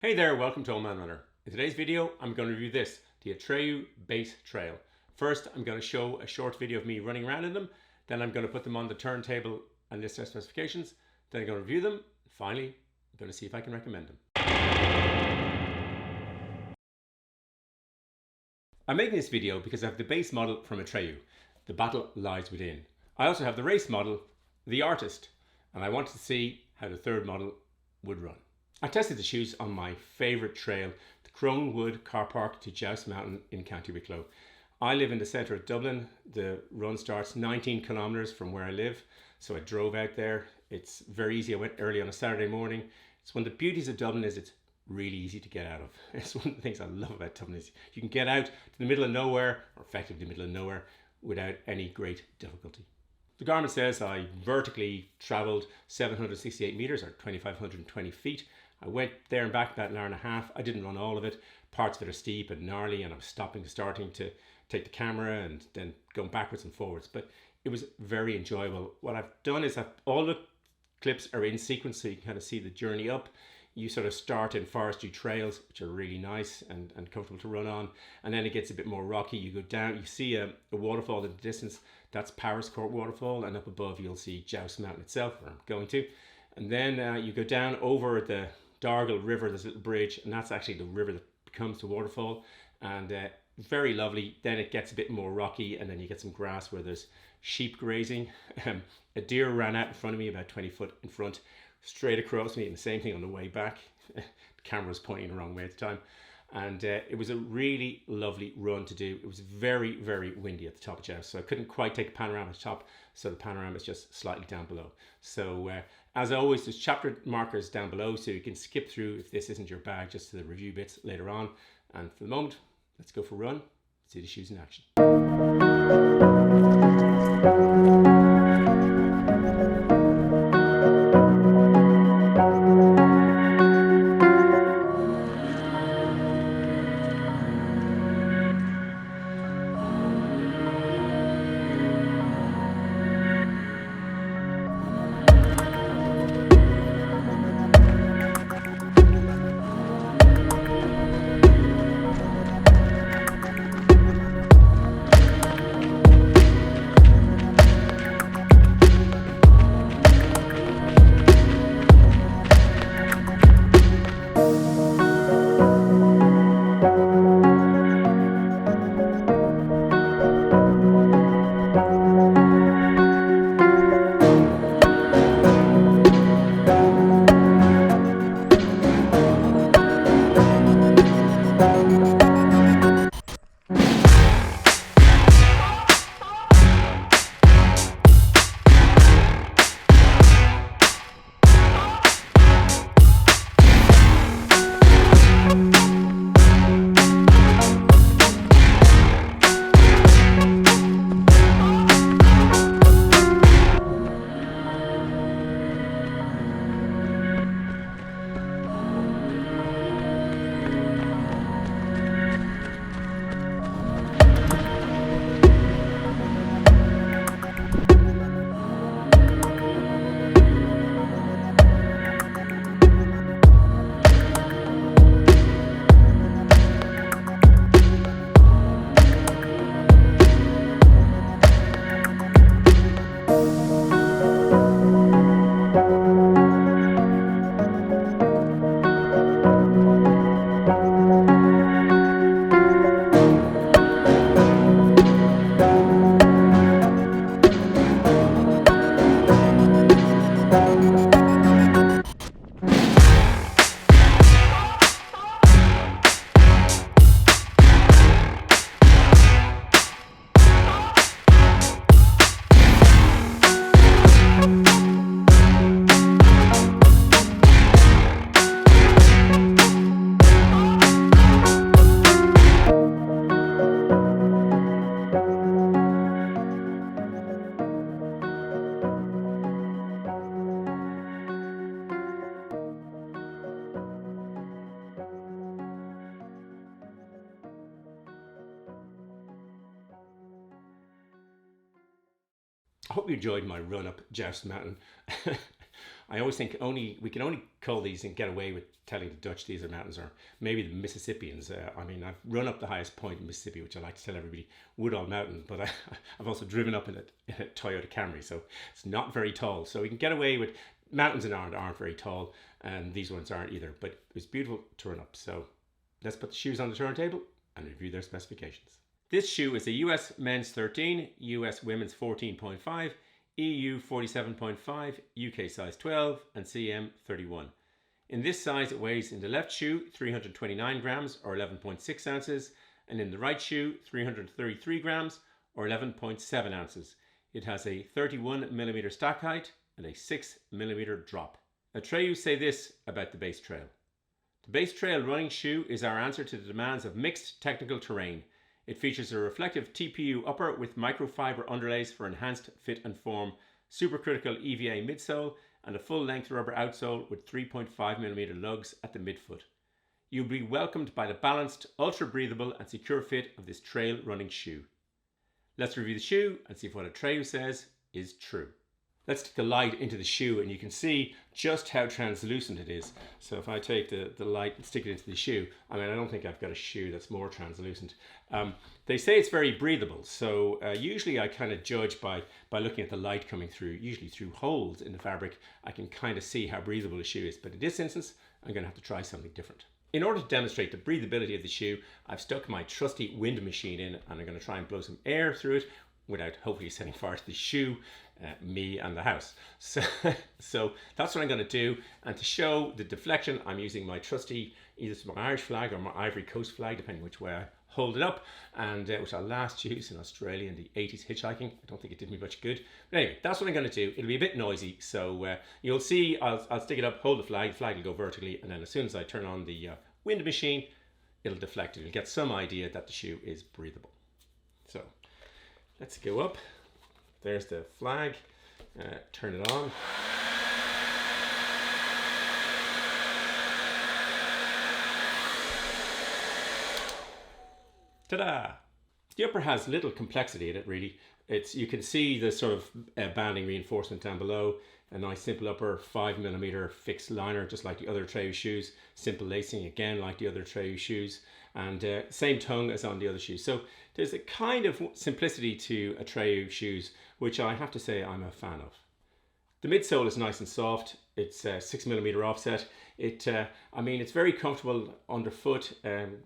Hey there, welcome to Old Man Runner. In today's video, I'm going to review the Atreyu Base Trail. First, I'm going to show a short video of me running around in them. Then I'm going to put them on the turntable and list their specifications. Then I'm going to review them. Finally, I'm going to see if I can recommend them. I'm making this video because I have the base model from Atreyu. The battle lies within. I also have the race model, the artist, and I wanted to see how the third model would run. I tested the shoes on my favourite trail, the Cronewood Car Park to Joust Mountain in County Wicklow. I live in the centre of Dublin. The run starts 19 kilometres from where I live, so I drove out there. It's very easy. I went early on a Saturday morning. It's one of the beauties of Dublin is it's really easy to get out of. It's one of the things I love about Dublin is you can get out to the middle of nowhere, or effectively the middle of nowhere, without any great difficulty. The garment says I vertically travelled 768 metres or 2,520 feet. I went there and back about an hour and a half. I didn't run all of it. Parts of it are steep and gnarly, and I'm starting to take the camera and then going backwards and forwards. But it was very enjoyable. What I've done is that all the clips are in sequence, so you can kind of see the journey up. You sort of start in forestry trails, which are really nice and comfortable to run on. And then it gets a bit more rocky. You go down, you see a waterfall in the distance. That's Powerscourt Waterfall. And up above, you'll see Joust Mountain itself, where I'm going to. And then you go down over the Dargle River. There's a little bridge, and that's actually the river that becomes the waterfall. And very lovely. Then it gets a bit more rocky, and then you get some grass where there's sheep grazing. A deer ran out in front of me, about 20 foot in front, straight across me, and the same thing on the way back. The camera was pointing the wrong way at the time. And it was a really lovely run to do. It was very, very windy at the top of Joust, so I couldn't quite take a panorama at the top, so the panorama is just slightly down below. So as always, there's chapter markers down below, so you can skip through if this isn't your bag, just to the review bits later on. And for the moment, let's go for a run, see the shoes in action. I hope you enjoyed my run up Joust Mountain. I always think we can only call these and get away with telling the Dutch these are mountains, or maybe the Mississippians. I mean, I've run up the highest point in Mississippi, which I like to tell everybody, Woodall Mountain, but I've also driven up in a Toyota Camry, so it's not very tall. So we can get away with mountains in Ireland aren't very tall, and these ones aren't either, but it's beautiful to run up. So let's put the shoes on the turntable and review their specifications. This shoe is a US men's 13, US women's 14.5, EU 47.5, UK size 12, and CM 31. In this size, it weighs in the left shoe 329 grams or 11.6 ounces, and in the right shoe 333 grams or 11.7 ounces. It has a 31mm stack height and a 6mm drop. Atreyu say this about the Base Trail. The Base Trail running shoe is our answer to the demands of mixed technical terrain. It features a reflective TPU upper with microfiber underlays for enhanced fit and form, supercritical EVA midsole, and a full-length rubber outsole with 3.5mm lugs at the midfoot. You'll be welcomed by the balanced, ultra-breathable and secure fit of this trail running shoe. Let's review the shoe and see if what Atreyu says is true. Let's take the light into the shoe and you can see just how translucent it is. So if I take the light and stick it into the shoe, I mean, I don't think I've got a shoe that's more translucent. They say it's very breathable. So usually I kind of judge by looking at the light coming through, usually through holes in the fabric. I can kind of see how breathable a shoe is. But in this instance, I'm going to have to try something different. In order to demonstrate the breathability of the shoe, I've stuck my trusty wind machine in and I'm going to try and blow some air through it without hopefully setting fire to the shoe, me and the house. So that's what I'm going to do. And to show the deflection, I'm using my trusty, either my Irish flag or my Ivory Coast flag, depending which way I hold it up, and which I last used in Australia in the 80s hitchhiking. I don't think it did me much good. But anyway, that's what I'm going to do. It'll be a bit noisy. So you'll see, I'll stick it up, hold the flag will go vertically, and then as soon as I turn on the wind machine, it'll deflect it. You'll get some idea that the shoe is breathable. So let's go up. There's the flag. Turn it on. Ta-da! The upper has little complexity in it, really. You can see the sort of banding reinforcement down below. A nice simple upper 5mm fixed liner, just like the other Atreyu shoes. Simple lacing, again, like the other Atreyu shoes. And same tongue as on the other shoes. So there's a kind of simplicity to Atreyu shoes, which I have to say I'm a fan of. The midsole is nice and soft. It's 6mm offset. I mean, it's very comfortable underfoot,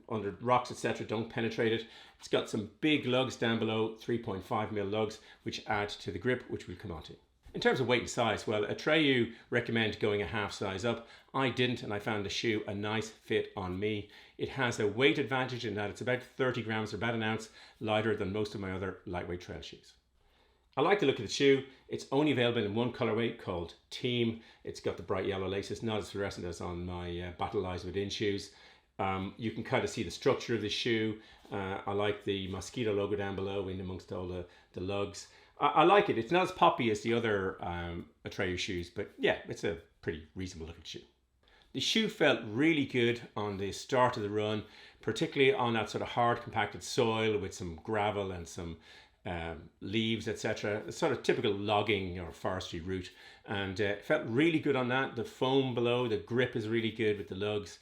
under rocks, etc. Don't penetrate it. It's got some big lugs down below, 3.5mm lugs, which add to the grip, which we'll come on to. In terms of weight and size, well, Atreyu recommend going a half size up. I didn't, and I found the shoe a nice fit on me. It has a weight advantage in that it's about 30 grams or about an ounce lighter than most of my other lightweight trail shoes. I like the look of the shoe. It's only available in one colorway called Team. It's got the bright yellow laces, not as fluorescent as on my Battle Lies Within shoes. You can kind of see the structure of the shoe. I like the mosquito logo down below in amongst all the lugs. I like it. It's not as poppy as the other Atreyu shoes, but yeah, it's a pretty reasonable looking shoe. The shoe felt really good on the start of the run, particularly on that sort of hard compacted soil with some gravel and some leaves, etc. It's sort of typical logging or forestry route, and it felt really good on that. The foam below, the grip is really good with the lugs.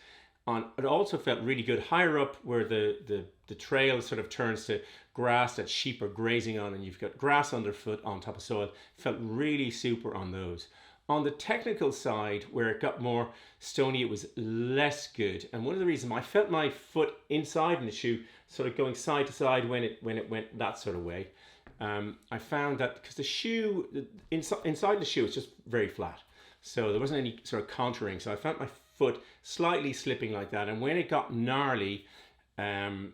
It also felt really good higher up where the trail sort of turns to grass that sheep are grazing on, and you've got grass underfoot on top of soil. It felt really super on those. On the technical side, where it got more stony, it was less good. And one of the reasons I felt my foot inside in the shoe sort of going side to side when it went that sort of way. I found that because the shoe, inside the shoe, is just very flat. So there wasn't any sort of contouring. So I found my foot slightly slipping like that. And when it got gnarly, and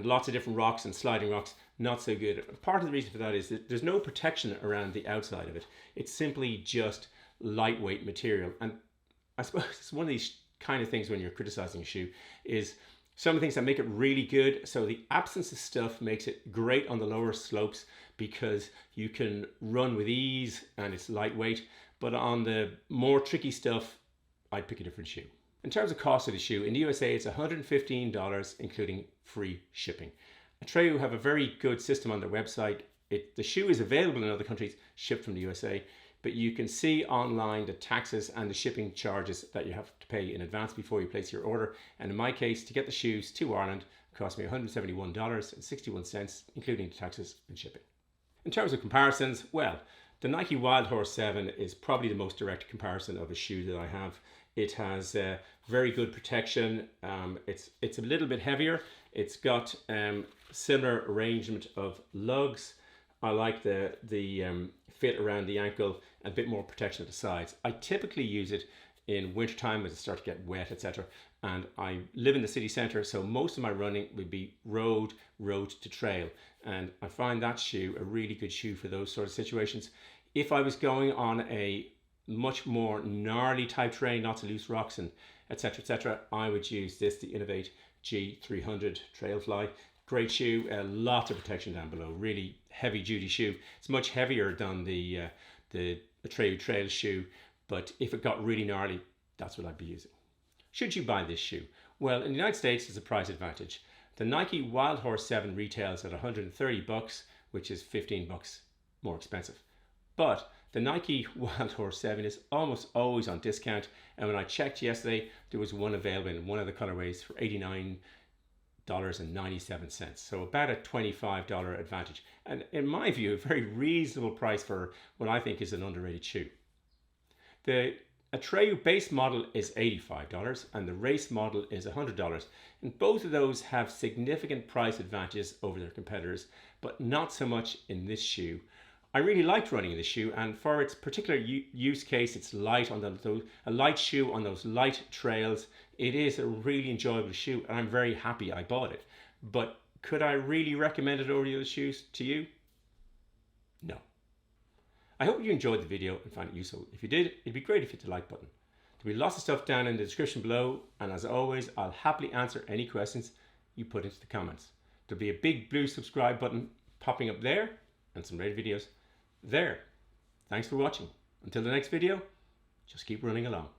lots of different rocks and sliding rocks, not so good. Part of the reason for that is that there's no protection around the outside of it. It's simply just lightweight material. And I suppose it's one of these kind of things when you're criticizing a shoe is some of the things that make it really good. So the absence of stuff makes it great on the lower slopes because you can run with ease and it's lightweight. But on the more tricky stuff, I'd pick a different shoe. In terms of cost of the shoe, in the USA it's $115, including free shipping. Atreyu have a very good system on their website. The shoe is available in other countries, shipped from the USA. but you can see online the taxes and the shipping charges that you have to pay in advance before you place your order. And in my case, to get the shoes to Ireland, it cost me $171.61, including the taxes and shipping. In terms of comparisons, well, the Nike Wild Horse 7 is probably the most direct comparison of a shoe that I have. It has very good protection. It's a little bit heavier. It's got similar arrangement of lugs. I like the fit around the ankle and a bit more protection at the sides. I typically use it in wintertime as it starts to get wet, etc. And I live in the city centre, so most of my running would be road to trail. And I find that shoe a really good shoe for those sort of situations. If I was going on a much more gnarly type terrain, lots of loose rocks and etc., I would use this, the Innovate G300 Trailfly. Great shoe, a lot of protection down below, really heavy duty shoe. It's much heavier than the Atreyu Trail shoe, but if it got really gnarly, that's what I'd be using. Should you buy this shoe? Well, in the United States, there's a price advantage. The Nike Wild Horse 7 retails at $130, which is $15 more expensive. But the Nike Wild Horse 7 is almost always on discount, and when I checked yesterday, there was one available in one of the colorways for $89.97, so about a $25 advantage, and in my view a very reasonable price for what I think is an underrated shoe. The Atreyu base model is $85 and the race model is $100, and both of those have significant price advantages over their competitors, but not so much in this shoe. I really liked running in this shoe, and for its particular use case, it's light on a light shoe on those light trails. It is a really enjoyable shoe, and I'm very happy I bought it. But could I really recommend it over the other shoes to you? No. I hope you enjoyed the video and found it useful. If you did, it'd be great if you hit the like button. There'll be lots of stuff down in the description below, and as always, I'll happily answer any questions you put into the comments. There'll be a big blue subscribe button popping up there, and some great videos there. Thanks for watching. Until the next video, just keep running along.